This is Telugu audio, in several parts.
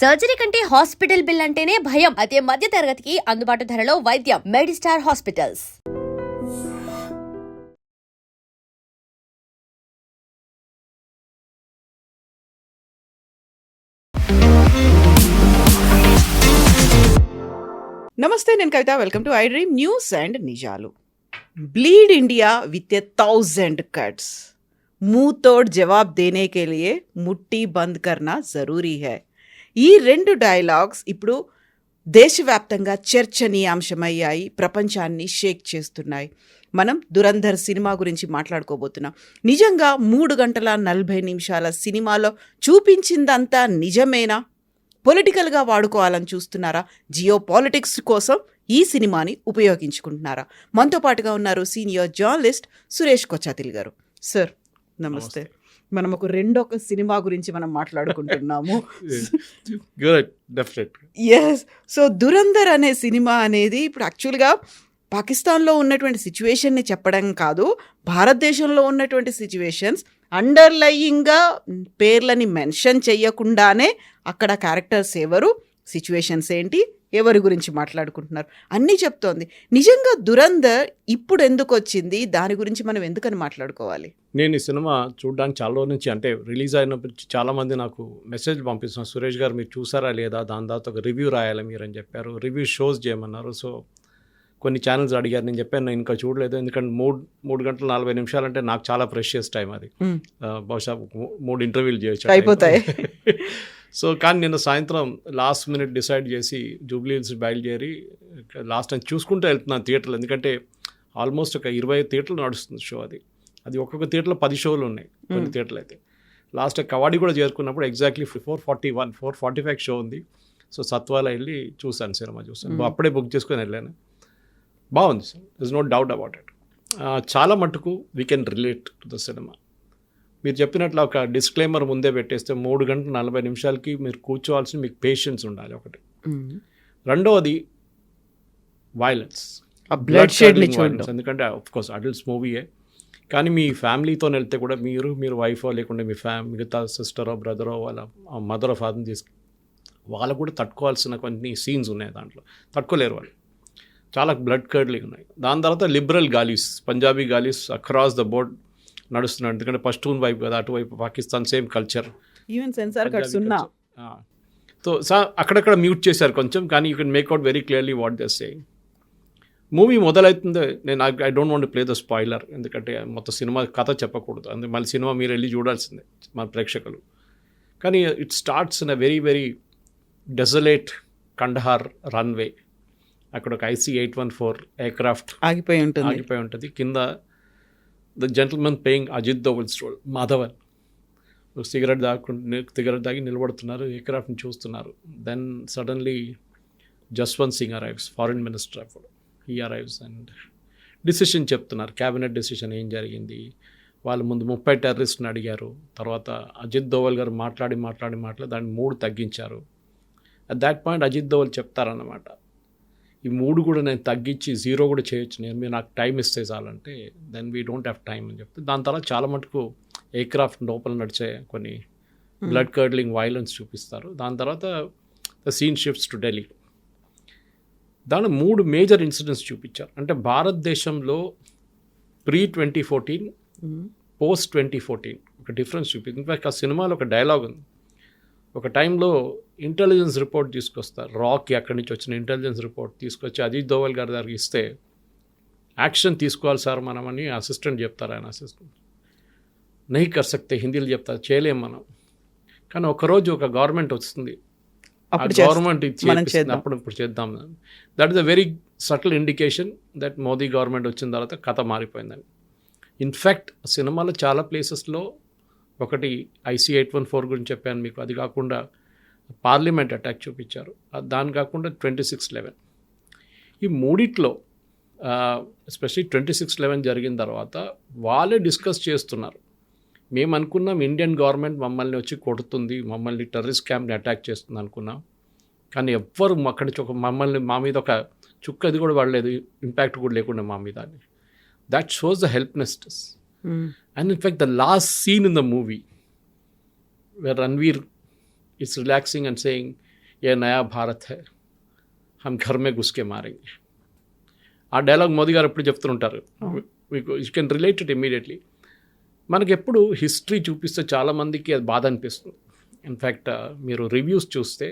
సర్జరీ కంటే హాస్పిటల్ బిల్ అంటేనే భయం. అదే మధ్య తరగతికి అందుబాటు ధరలో వైద్యం. Medistar hospitals. నమస్తే, నేను Kavitha. Welcome to iDream news and నిజాలు. Bleed India with 1000 cuts. मुंह तोड़ जवाब देने के लिए मुट्ठी बंद करना जरूरी है. ఈ రెండు డైలాగ్స్ ఇప్పుడు దేశవ్యాప్తంగా చర్చనీయాంశమయ్యాయి, ప్రపంచాన్ని షేక్ చేస్తున్నాయి. మనం దురంధర్ సినిమా గురించి మాట్లాడుకోబోతున్నాం. నిజంగా 3 గంటల 40 నిమిషాల సినిమాలో చూపించిందంతా నిజమేనా? పొలిటికల్గా వాడుకోవాలని చూస్తున్నారా? జియో పాలిటిక్స్ కోసం ఈ సినిమాని ఉపయోగించుకుంటున్నారా? మనతో పాటుగా ఉన్నారు సీనియర్ జర్నలిస్ట్ సురేష్ కొచ్చాతిల్ గారు. సార్ నమస్తే. మనం ఒక రెండొక సినిమా గురించి మనం మాట్లాడుకుంటున్నాము. ఎస్. సో దురంధర్ అనే సినిమా అనేది ఇప్పుడు యాక్చువల్గా పాకిస్తాన్లో ఉన్నటువంటి సిచ్యువేషన్ని చెప్పడం కాదు, భారతదేశంలో ఉన్నటువంటి సిచ్యువేషన్స్ అండర్లయింగ్గా పేర్లని మెన్షన్ చేయకుండానే అక్కడ క్యారెక్టర్స్ ఎవరు, సిచ్యువేషన్స్ ఏంటి, ఎవరి గురించి మాట్లాడుకుంటున్నారు అన్నీ చెప్తోంది. నిజంగా దురంధర్ ఇప్పుడు ఎందుకు వచ్చింది, దాని గురించి మనం ఎందుకని మాట్లాడుకోవాలి? నేను ఈ సినిమా చూడడానికి చాలా రోజుల నుంచి, అంటే రిలీజ్ అయినప్పటి నుంచి చాలామంది నాకు మెసేజ్ పంపిస్తున్నారు, సురేష్ గారు మీరు చూసారా లేదా, దాని తర్వాత ఒక రివ్యూ రాయాలి మీరు అని చెప్పారు, రివ్యూ షోస్ చేయమన్నారు. సో కొన్ని ఛానల్స్ అడిగారు, నేను చెప్పాను నేను ఇంకా చూడలేదు, ఎందుకంటే 3 గంటల 40 నిమిషాలు అంటే నాకు చాలా ప్రెషియస్ టైం అది. బహుశా 3 ఇంటర్వ్యూలు చేయొచ్చు అయిపోతాయి. సో కానీ నిన్న సాయంత్రం లాస్ట్ మినిట్ డిసైడ్ చేసి జూబ్లీ హిల్స్ బయలుదేరి లాస్ట్ టైం చూసుకుంటూ వెళ్తున్నాను థియేటర్లు, ఎందుకంటే ఆల్మోస్ట్ ఒక 20 థియేటర్లు నడుస్తుంది షో. అది ఒక్కొక్క థియేటర్లో 10 షోలు ఉన్నాయి కొన్ని థియేటర్లు అయితే. లాస్ట్ కవాడి కూడా చేరుకున్నప్పుడు ఎగ్జాక్ట్లీ 4:45 షో ఉంది. సో సత్వాల వెళ్ళి చూశాను, సినిమా చూసాను, అప్పుడే బుక్ చేసుకొని వెళ్ళాను. బాగుంది sir, this no doubt about it. చాలా మటుకు we can relate to the cinema. మీరు చెప్పినట్లు ఒక డిస్క్లైమర్ ముందే పెట్టేస్తే 3 గంటల 40 నిమిషాలకి మీరు కూర్చోవాల్సిన మీకు పేషెన్స్ ఉండాలి ఒకటి. రెండవది వైలెన్స్, ఎందుకంటే ఆఫ్కోర్స్ అడల్ట్స్ మూవీయే, కానీ మీ ఫ్యామిలీతో వెళ్తే కూడా మీరు వైఫో లేకుంటే మీ మిగతా సిస్టరో బ్రదరో వాళ్ళ మదరో ఫాదర్ని తీసుకు వాళ్ళకు కూడా తట్టుకోవాల్సిన కొన్ని సీన్స్ ఉన్నాయి దాంట్లో, తట్టుకోలేరు వాళ్ళు, చాలా బ్లడ్ కర్డ్లింగ్ ఉన్నాయి. దాని తర్వాత లిబరల్ గాలీస్, పంజాబీ గాలీస్ అక్రాస్ ద బోర్డ్ నడుస్తున్నాడు, ఎందుకంటే పష్తూన్ వైపు కదా, అటువైపు Pakistan same culture, even censor cuts ఉన్నా. సో అక్కడక్కడ మ్యూట్ చేశారు కొంచెం, కానీ you can make out very clearly what they saying. Movie మొదలవుతుంది, నేను I don't want play the spoiler, ఎందుకంటే మొత్తం సినిమా కథ చెప్పకూడదు, అందుకే మళ్ళీ సినిమా మీరు వెళ్ళి చూడాల్సిందే మన ప్రేక్షకులు. కానీ it starts in a very very desolate Kandahar runway. అక్కడ ఒక IC-814 ఎయిర్క్రాఫ్ట్ ఆగిపోయి ఉంటుంది. కింద the gentlemen playing Ajit Doval's role Madhavan cigarette తాగి నిలబడుతున్నారు, ఎయిర్క్రాఫ్ట్ని చూస్తున్నారు. Then suddenly Jaswant Singh arrives, foreign minister అప్పుడు. హీ అరైవ్స్ అండ్ డిసిషన్ చెప్తున్నారు, క్యాబినెట్ డిసిషన్ ఏం జరిగింది. వాళ్ళు ముందు 30 టెర్రరిస్ట్ని అడిగారు, తర్వాత అజిత్ దోవల్ గారు మాట్లాడి దాన్ని 3 తగ్గించారు. At that point Ajit Doval చెప్తారన్నమాట, ఈ 3 కూడా నేను తగ్గించి 0 కూడా చేయొచ్చు, మీరు నాకు టైం ఇస్తే చాలంటే, then we don't have time అని చెప్తే దాని తర్వాత చాలా మటుకు ఎయిర్క్రాఫ్ట్ లోపల నడిచే కొన్ని బ్లడ్ కర్డ్లింగ్ వైలెన్స్ చూపిస్తారు. దాని తర్వాత the scene shifts to Delhi. దాని 3 మేజర్ ఇన్సిడెంట్స్ చూపించారు. అంటే భారతదేశంలో pre-2014 post-2014 ఒక డిఫరెన్స్ చూపించింది. ఇన్ఫాక్ట్ ఆ సినిమాలో ఒక డైలాగ్ ఉంది, ఒక టైంలో ఇంటెలిజెన్స్ రిపోర్ట్ తీసుకొస్తారు, రాక్కి అక్కడి నుంచి వచ్చిన ఇంటెలిజెన్స్ రిపోర్ట్ తీసుకొచ్చి అజిత్ దోవల్ గారి దగ్గరికి ఇస్తే, యాక్షన్ తీసుకోవాలి సార్ మనమని అసిస్టెంట్ చెప్తారు. ఆయన అసిస్టెంట్ నహీ కర్ సక్తే, హిందీలో చెప్తారు, చేయలేం మనం. కానీ ఒకరోజు ఒక గవర్నమెంట్ వస్తుంది, గవర్నమెంట్ ఇప్పుడు చేద్దాం. That is a very subtle indication that Modi government వచ్చిన తర్వాత కథ మారిపోయిందని. ఇన్ఫ్యాక్ట్ సినిమాలో చాలా ప్లేసెస్లో, ఒకటి IC-814 గురించి చెప్పాను మీకు, అది కాకుండా పార్లమెంట్ అటాక్ చూపించారు, దాని కాకుండా 26/11. ఈ మూడిట్లో ఎస్పెషల్లీ 26/11 జరిగిన తర్వాత వాళ్ళే డిస్కస్ చేస్తున్నారు, మేము అనుకున్నాం ఇండియన్ గవర్నమెంట్ మమ్మల్ని వచ్చి కొడుతుంది, మమ్మల్ని టెర్రరిస్ట్ క్యాంప్ని అటాక్ చేస్తుంది అనుకున్నాం, కానీ ఎవ్వరు అక్కడి నుంచి మా మీద ఒక చుక్క అది కూడా పడలేదు, ఇంపాక్ట్ కూడా లేకుండా మా మీద. That shows the helplessness. And in fact, the last scene in the movie where Ranveer is relaxing and saying, ఏ నయా భారత్ హై హమ్ ఘర్ మే గుస్కే మారేంగే. ఆ డైలాగ్ మోదీ గారు ఎప్పుడు చెప్తుంటారు. మీకు you can relate it immediately. మనకి ఎప్పుడు హిస్టరీ చూపిస్తే చాలామందికి అది బాధ అనిపిస్తుంది. ఇన్ఫ్యాక్ట్ మీరు రివ్యూస్ చూస్తే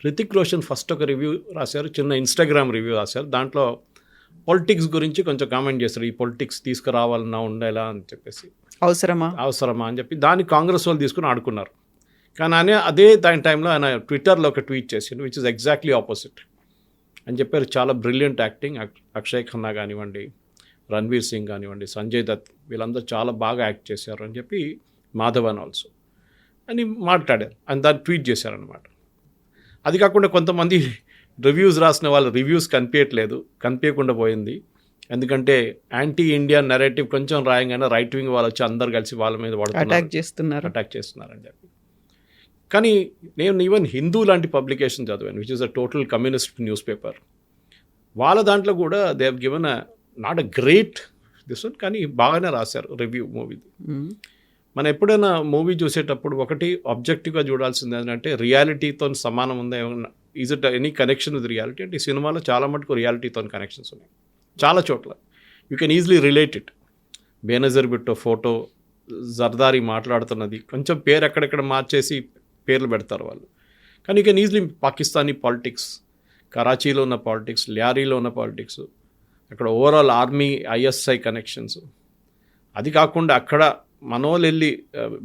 రితిక్ రోషన్ ఫస్ట్ ఒక రివ్యూ రాశారు, చిన్న ఇన్స్టాగ్రామ్ రివ్యూ రాశారు. దాంట్లో పొలిటిక్స్ గురించి కొంచెం కామెంట్ చేస్తారు, ఈ పొలిటిక్స్ తీసుకురావాలన్నా ఉండేలా అని చెప్పేసి, అవసరమా అని చెప్పి దాన్ని కాంగ్రెస్ వాళ్ళు తీసుకుని ఆడుకున్నారు. కానీ అదే దాని టైంలో ఆయన ట్విట్టర్లో ఒక ట్వీట్ చేసిండు విచ్ ఇస్ ఎగ్జాక్ట్లీ ఆపోజిట్ అని చెప్పారు. చాలా బ్రిలియంట్ యాక్టింగ్, అక్షయ్ ఖన్నా కానివ్వండి, రణ్వీర్ సింగ్ కానివ్వండి, సంజయ్ దత్, వీళ్ళందరూ చాలా బాగా యాక్ట్ చేశారు అని చెప్పి, మాధవన్ ఆల్సో అని మాట్లాడారు. అని దాన్ని ట్వీట్ చేశారనమాట. అది కాకుండా కొంతమంది రివ్యూస్ రాసిన వాళ్ళ రివ్యూస్ కనిపించకుండా పోయింది. ఎందుకంటే యాంటీ ఇండియన్ నెరేటివ్ కొంచెం రాయంగానే రైట్ వింగ్ వాళ్ళు వచ్చి అందరు కలిసి వాళ్ళ మీద అటాక్ చేస్తున్నారని చెప్పి. కానీ నేను ఈవెన్ హిందూ లాంటి పబ్లికేషన్ చదివాను which is a total communist news paper. వాళ్ళ దాంట్లో కూడా they have given not a great this one, కానీ బాగానే రాశారు రివ్యూ మూవీది. మనం ఎప్పుడైనా మూవీ చూసేటప్పుడు ఒకటి ఆబ్జెక్టివ్గా చూడాల్సింది ఏంటంటే రియాలిటీతో సమానం ఉందా, ఏమన్నా is it any connection with reality అంటే ఈ సినిమాలో చాలా మటుకు రియాలిటీతో కనెక్షన్స్ ఉన్నాయి చాలా చోట్ల. You can easily relate it. Benazir Bhutto photo, Zardari మాట్లాడుతున్నది, కొంచెం పేరు ఎక్కడెక్కడ మార్చేసి పేర్లు పెడతారు వాళ్ళు. కానీ you can easily Pakistani politics, కరాచీలో ఉన్న పాలిటిక్స్, ల్యారీలో ఉన్న పాలిటిక్స్, అక్కడ ఓవరాల్ ఆర్మీ ఐఎస్ఐ కనెక్షన్స్, అది కాకుండా అక్కడ మనోళ్ళు వెళ్ళి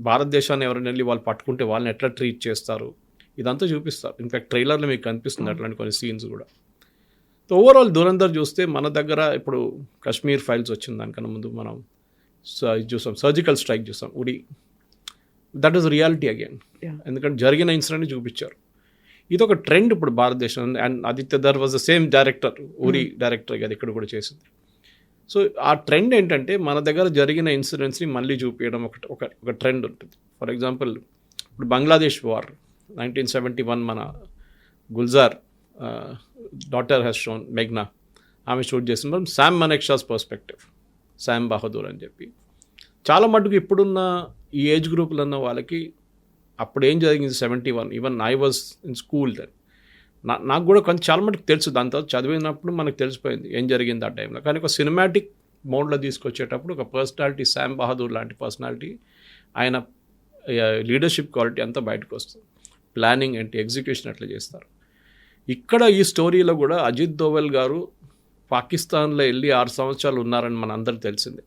భారతదేశాన్ని ఎవరైనా వెళ్ళి వాళ్ళు పట్టుకుంటే వాళ్ళని ఎట్లా ట్రీట్ చేస్తారు, ఇదంతా చూపిస్తారు. ఇన్ఫ్యాక్ట్ ట్రైలర్లో మీకు కనిపిస్తుంది అట్లాంటి కొన్ని సీన్స్ కూడా. సో ఓవరాల్ దురంధర్ చూస్తే మన దగ్గర ఇప్పుడు కాశ్మీర్ ఫైల్స్ వచ్చింది, దానికన్నా ముందు మనం చూసాం సర్జికల్ స్ట్రైక్ చూసాం, ఉడి. That is reality again. ఎందుకంటే జరిగిన ఇన్సిడెంట్ని చూపించారు. ఇది ఒక ట్రెండ్ ఇప్పుడు భారతదేశం. And Aditya Dhar was the same director, Uri director కదా ఇక్కడ కూడా చేసింది. సో ఆ ట్రెండ్ ఏంటంటే మన దగ్గర జరిగిన ఇన్సిడెంట్స్ని మళ్ళీ చూపించడం ఒక ట్రెండ్ ఉంటుంది. ఫర్ ఎగ్జాంపుల్ ఇప్పుడు బంగ్లాదేశ్ వార్ 1971 మన Gulzar daughter has shown, Magna, ఆమె షూట్ చేసిన శామ్ మనెక్షాస్ పర్స్పెక్టివ్, శామ్ బహదూర్ అని చెప్పి. చాలా మటుకు ఇప్పుడున్న ఈ ఏజ్ గ్రూపులు ఉన్న వాళ్ళకి అప్పుడు ఏం జరిగింది 71, even I was in school then, నాకు కూడా కొంచెం చాలా మటుకు తెలుసు. దాని తర్వాత చదివినప్పుడు మనకు తెలిసిపోయింది ఏం జరిగింది ఆ టైంలో. కానీ ఒక సినిమాటిక్ మోడ్లో తీసుకొచ్చేటప్పుడు ఒక పర్సనాలిటీ, శామ్ బహదూర్ లాంటి పర్సనాలిటీ, ఆయన లీడర్షిప్ క్వాలిటీ అంతా బయటకు వస్తుంది. ప్లానింగ్ ఏంటి, ఎగ్జిక్యూషన్ ఎట్లా చేస్తారు. ఇక్కడ ఈ స్టోరీలో కూడా అజిత్ దోవల్ గారు పాకిస్తాన్లో వెళ్ళి 6 సంవత్సరాలు ఉన్నారని మన అందరికి తెలిసిందే.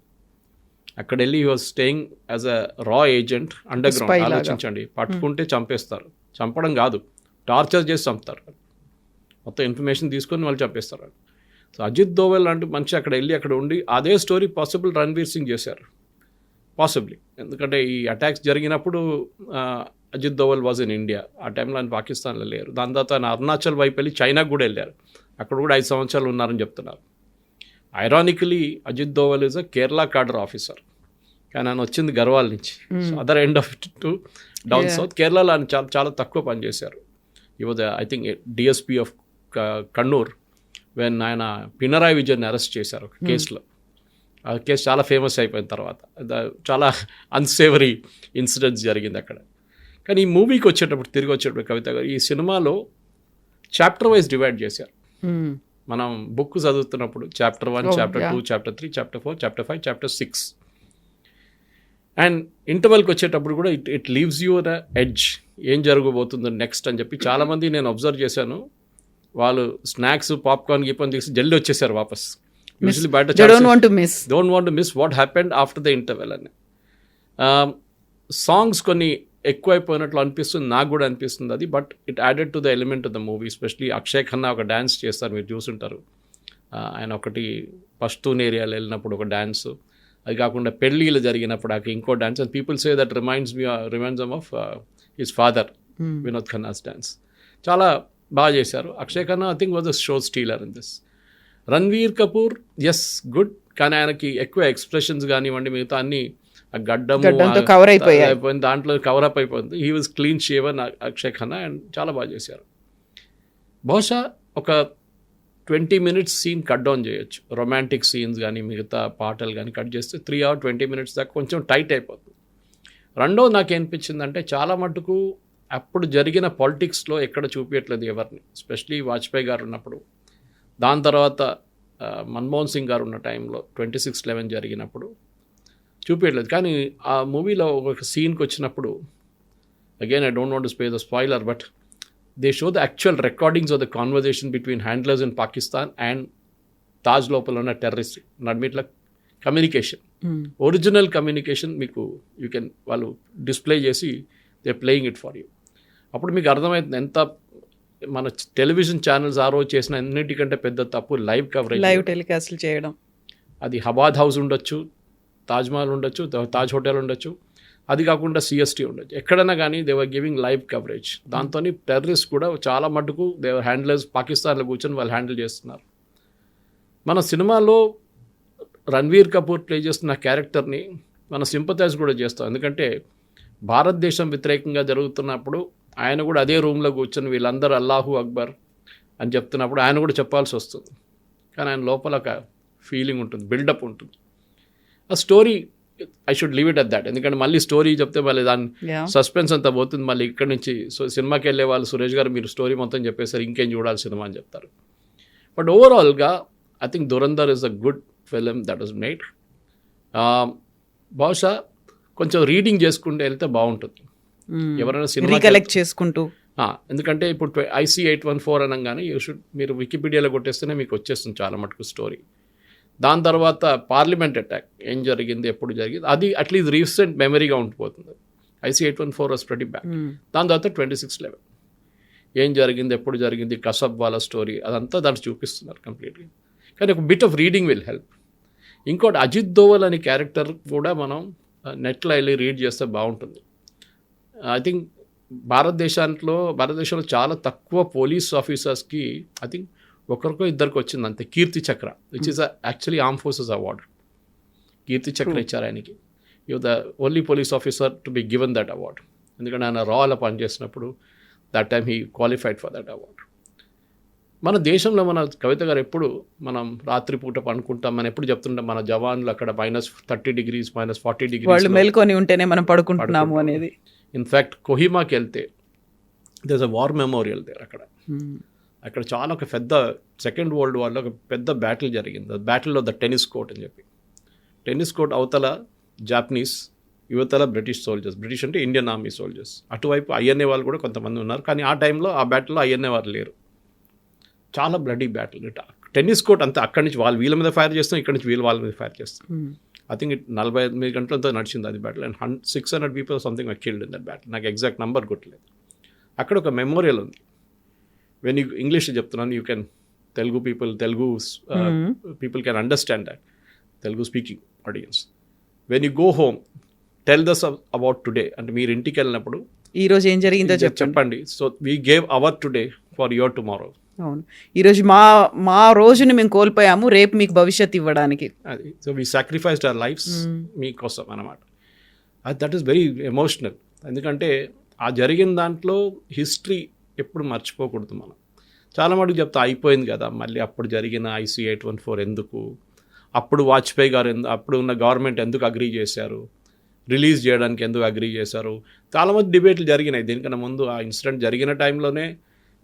అక్కడ వెళ్ళి he was staying as a రా ఏజెంట్ అండర్ గ్రౌండ్. ఆలోచించండి, పట్టుకుంటే చంపేస్తారు, చంపడం కాదు టార్చర్ చేసి చంపుతారు, మొత్తం ఇన్ఫర్మేషన్ తీసుకొని వాళ్ళు చంపేస్తారు. సో అజిత్ దోవల్ లాంటి మనిషి అక్కడ వెళ్ళి అక్కడ ఉండి అదే స్టోరీ పాసిబుల్ రణ్వీర్ సింగ్ చేశారు పాసిబ్లీ. ఎందుకంటే ఈ అటాక్స్ జరిగినప్పుడు Ajit Doval was in India, ఆ టైంలో ఆయన పాకిస్తాన్లో లేరు. దాని తర్వాత ఆయన అరుణాచల్ వైపు వెళ్ళి చైనాకు కూడా వెళ్ళారు, అక్కడ కూడా 5 సంవత్సరాలు ఉన్నారని చెప్తున్నారు. Ironically Ajit Doval is a Kerala cadre officer, కానీ ఆయన వచ్చింది గర్వాల్ నుంచి. So other end of it to down south. కేరళలో ఆయన చాలా తక్కువ పనిచేశారు. ఈ was I think DSP of Kannur when ఆయన పినరాయి విజయన్ని అరెస్ట్ చేశారు ఒక కేసులో. ఆ కేసు చాలా ఫేమస్ అయిపోయిన తర్వాత చాలా అన్సేవరీ ఇన్సిడెంట్స్ జరిగింది అక్కడ. కానీ ఈ మూవీకి తిరిగి వచ్చేటప్పుడు కవిత గారు ఈ సినిమాలో చాప్టర్ వైజ్ డివైడ్ చేశారు. మనం బుక్ చదువుతున్నప్పుడు chapter 1, chapter 2, chapter 3, chapter 4, chapter 5, chapter 6 and ఇంటర్వెల్కి వచ్చేటప్పుడు కూడా it leaves you the edge, ఏం జరగబోతుందో నెక్స్ట్ అని చెప్పి. చాలామంది నేను అబ్జర్వ్ చేశాను, వాళ్ళు స్నాక్స్ పాప్కార్న్ గీపన్ తీసి జల్దీ వచ్చేసారు వాపస్. యూజువల్లీ బయట don't want to miss what happened after the interval అని. సాంగ్స్ కొన్ని ఎక్కువైపోయినట్లు అనిపిస్తుంది, నాకు కూడా అనిపిస్తుంది అది. But it added to the element of the movie. Especially Akshay Khanna ఒక డ్యాన్స్ చేస్తారు, మీరు చూసుంటారు. ఆయన ఒకటి పష్తూన్ ఏరియాలో వెళ్ళినప్పుడు ఒక డ్యాన్స్, అది కాకుండా పెళ్ళిళ్ళు జరిగినప్పుడు ఇంకో dance. And people say that reminds of his father Vinod Khanna's dance. చాలా బాగా చేశారు. Akshay Khanna I think was a show stealer in this. Ranveer Kapoor is good, కానీ ఆయనకి ఎక్కువ ఎక్స్ప్రెషన్స్ కానివ్వండి, మిగతా అన్ని గడ్డంతో కవర్ అయిపోయింది, దాంట్లో కవర్ అప్ అయిపోయింది. He was clean shaven Akshay Khanna and చాలా బాగా చేశారు. బహుశా ఒక 20 minutes సీన్ కట్ డౌన్ చేయొచ్చు. రొమాంటిక్ సీన్స్ కానీ మిగతా పాటలు కానీ కట్ చేస్తే 3 hours 20 minutes దాకా కొంచెం టైట్ అయిపోతుంది. రెండోది నాకు ఏమనిపించిందంటే చాలా మటుకు అప్పుడు జరిగిన పాలిటిక్స్లో ఎక్కడ చూపించట్లేదు ఎవరిని, ఎస్పెషలీ వాజ్పేయి గారు ఉన్నప్పుడు. దాని తర్వాత మన్మోహన్ సింగ్ గారు ఉన్న టైంలో 26/11 జరిగినప్పుడు చూపించట్లేదు. కానీ ఆ మూవీలో ఒక సీన్కి వచ్చినప్పుడు, again I don't want to spay the spoiler, but they show the actual recordings of the conversation between handlers in Pakistan and Taj లోపల ఉన్న టెర్రరిస్ట్ నడిమిట్ల కమ్యూనికేషన్, ఒరిజినల్ కమ్యూనికేషన్ మీకు యూ కెన్ వాళ్ళు డిస్ప్లే చేసి they playing it for you. అప్పుడు మీకు అర్థమవుతుంది ఎంత మన టెలివిజన్ ఛానల్స్ ఆ రోజు చేసిన అన్నిటికంటే పెద్ద తప్పు లైవ్ కవరేజ్, లైవ్ టెలికాస్ట్లు చేయడం. అది హబాద్ హౌస్ ఉండొచ్చు, తాజ్మహల్ ఉండొచ్చు, తాజ్ హోటల్ ఉండొచ్చు, అది కాకుండా సిఎస్టీ ఉండొచ్చు, ఎక్కడైనా కానీ they were giving live coverage. దాంతో టెర్రరిస్ట్ కూడా చాలా మటుకు దేవర్ హ్యాండిలర్స్ పాకిస్తాన్లో కూర్చొని వాళ్ళు హ్యాండిల్ చేస్తున్నారు. మన సినిమాలో రణ్వీర్ కపూర్ ప్లే చేస్తున్న క్యారెక్టర్ని మనం సింపథైజ్ కూడా చేస్తాం, ఎందుకంటే భారతదేశం వ్యతిరేకంగా జరుగుతున్నప్పుడు ఆయన కూడా అదే రూమ్లో కూర్చొని వీళ్ళందరూ అల్లాహు అక్బర్ అని చెప్తున్నప్పుడు ఆయన కూడా చెప్పాల్సి వస్తుంది. కానీ ఆయన లోపల ఒక ఫీలింగ్ ఉంటుంది, బిల్డప్ ఉంటుంది. ఆ story I should leave it at that, ఎందుకంటే మళ్ళీ స్టోరీ చెప్తే మళ్ళీ దాని సస్పెన్స్ అంతా పోతుంది. మళ్ళీ ఇక్కడ నుంచి సినిమాకి వెళ్ళే వాళ్ళు సురేష్ గారు మీరు స్టోరీ మొత్తం చెప్పేసారు, ఇంకేం చూడాలి సినిమా అని చెప్తారు. బట్ ఓవరాల్గా I think Dhurandhar is a good film that was made. బహుశా కొంచెం రీడింగ్ చేసుకుంటూ వెళ్తే బాగుంటుంది ఎవరైనా సినిమా కలెక్ట్ చేసుకుంటూ. ఎందుకంటే ఇప్పుడు IC 814 అనగానే మీరు వికీపీడియాలో కొట్టేస్తేనే మీకు వచ్చేస్తుంది చాలా మటుకు స్టోరీ. దాని తర్వాత పార్లమెంట్ అటాక్ ఏం జరిగింది, ఎప్పుడు జరిగింది, అది అట్లీస్ట్ రీసెంట్ మెమరీగా ఉండిపోతుంది. IC 814 was pretty back. దాని తర్వాత 26/11 ఏం జరిగింది, ఎప్పుడు జరిగింది, కసబ్ వాళ్ళ స్టోరీ అదంతా దాంట్లో చూపిస్తున్నారు కంప్లీట్గా. కానీ ఒక bit of reading will help. ఇంకోటి అజిత్ దోవల్ అనే క్యారెక్టర్ కూడా మనం నెట్లో వెళ్ళి రీడ్ చేస్తే బాగుంటుంది. ఐ థింక్ భారతదేశంలో చాలా తక్కువ పోలీస్ ఆఫీసర్స్కి ఐ థింక్ ఒకరికో ఇద్దరికి వచ్చింది అంతే Kirti Chakra, which is actually arm forces award. Kirti Chakra ఇచ్చారు ఆయనకి. You the only police officer to be given that award, ఎందుకంటే ఆయన రాలో పనిచేసినప్పుడు that time he qualified for that award. మన దేశంలో మన కవిత గారు ఎప్పుడు మనం రాత్రిపూట పడుకుంటాం, మనం ఎప్పుడు చెప్తుంటాం మన జవాన్లు అక్కడ -30 degrees -40 degrees వాళ్ళు మేల్కొని ఉంటేనే మనం పడుకుంటున్నాము అనేది. ఇన్ఫ్యాక్ట్ కొహిమాకి వెళ్తే there is a war memorial there. అక్కడ చాలా ఒక పెద్ద సెకండ్ వరల్డ్ వార్లో ఒక పెద్ద బ్యాటిల్ జరిగింది, battle of the tennis court అని చెప్పి. టెన్నిస్ కోర్ట్ అవతల జాపనీస్, యువతల బ్రిటిష్ సోల్జర్స్, బ్రిటిష్ అంటే ఇండియన్ ఆర్మీ సోల్జర్స్, అటువైపు INA వాళ్ళు కూడా కొంతమంది ఉన్నారు. కానీ ఆ టైంలో ఆ బ్యాటిల్లో INA వాళ్ళు లేరు. చాలా బ్లడీ బ్యాటిల్. టెన్నిస్ కోర్ట్ అంతా అక్కడి నుంచి వాళ్ళు వీళ్ళ మీద ఫైర్ చేస్తాం, ఇక్కడి నుంచి వీళ్ళు వాళ్ళ మీద ఫైర్ చేస్తాం. ఐ థింక్ 48 గంటలతో నడిచింది అది battle. And 600 people something killed in that battle. నాకు ఎగ్జాక్ట్ నెంబర్ గుర్తులేదు. అక్కడ ఒక మెమోరియల్ ఉంది. వెన్ యూ ఇంగ్లీష్ చెప్తున్నాను, you can Telugu people can understand that, Telugu speaking audience. When you go home tell thus about today, అంటే మీరు ఇంటికి వెళ్ళినప్పుడు ఈ రోజు ఏం జరిగిందో చెప్పండి. So we gave our today for your tomorrow. అవును, ఈరోజు మా రోజుని మేము కోల్పోయాము, రేపు మీకు భవిష్యత్తు ఇవ్వడానికి. అది so we sacrificed our lives మీకోసం అన్నమాట. That is very emotional. ఎందుకంటే ఆ జరిగిన దాంట్లో హిస్టరీ ఎప్పుడు మర్చిపోకూడదు మనం. చాలా మటుకు చెప్తా అయిపోయింది కదా, మళ్ళీ అప్పుడు జరిగిన IC 814 ఎందుకు, అప్పుడు వాజ్పేయి గారు అప్పుడు ఉన్న గవర్నమెంట్ ఎందుకు అగ్రీ చేశారు, రిలీజ్ చేయడానికి ఎందుకు అగ్రీ చేశారు, చాలామంది డిబేట్లు జరిగినాయి. దీనికన్నా ముందు ఆ ఇన్సిడెంట్ జరిగిన టైంలోనే